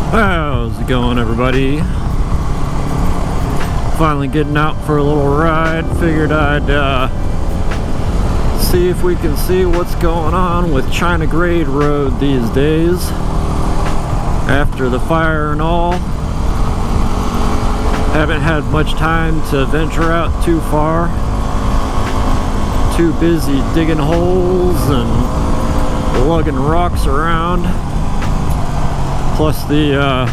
How's it going, everybody? Finally getting out for a little ride. Figured I'd see if we can see what's going on with China Grade Road these days after the fire and all. Haven't had much time to venture out too far. Too busy digging holes and lugging rocks around, plus the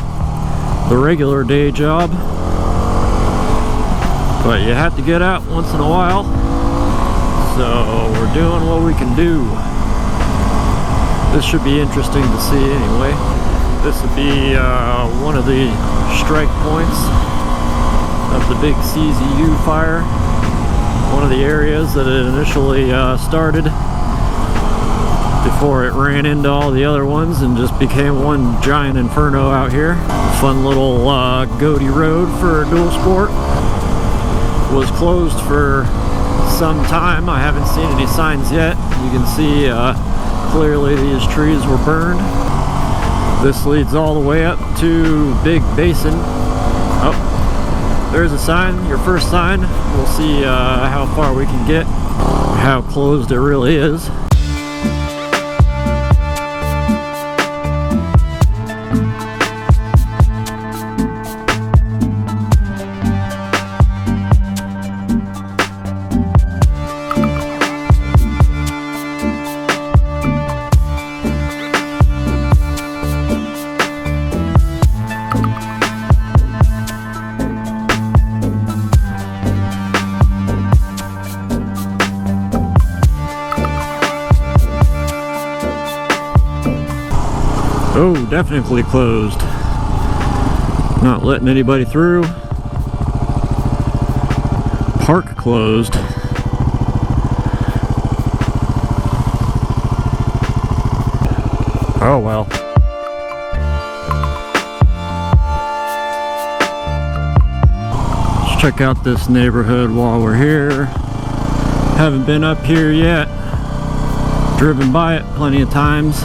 regular day job. But you have to get out once in a while, so we're doing what we can do. This should be interesting to see anyway. This would be one of the strike points of the big CZU fire, one of the areas that it initially started before it ran into all the other ones and just became one giant inferno out here. Fun little goatee road for dual sport. Was closed for some time. I haven't seen any signs yet. You can see clearly these trees were burned. This leads all the way up to Big Basin. Oh, there's a sign, your first sign. We'll see how far we can get, how closed it really is. Oh, definitely closed. Not letting anybody through. Park closed. Oh well. Let's check out this neighborhood while we're here. Haven't been up here yet. Driven by it plenty of times.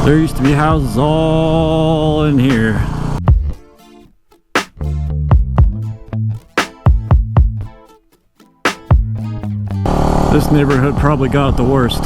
There used to be houses all in here. This neighborhood probably got it the worst.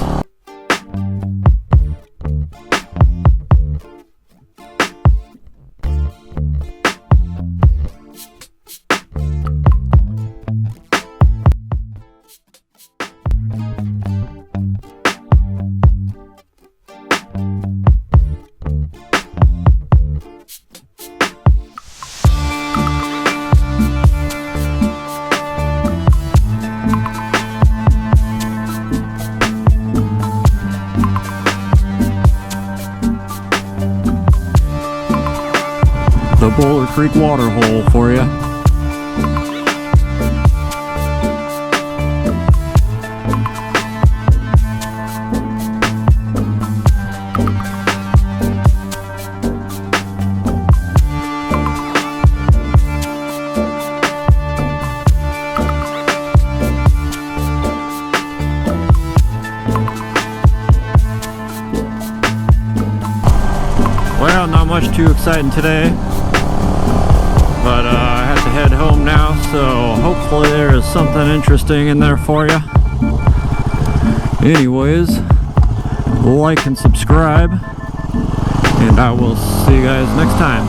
The Boulder Creek water hole for you. Well, not much too exciting today. But I have to head home now, so hopefully there is something interesting in there for you. Anyways, like and subscribe, and I will see you guys next time.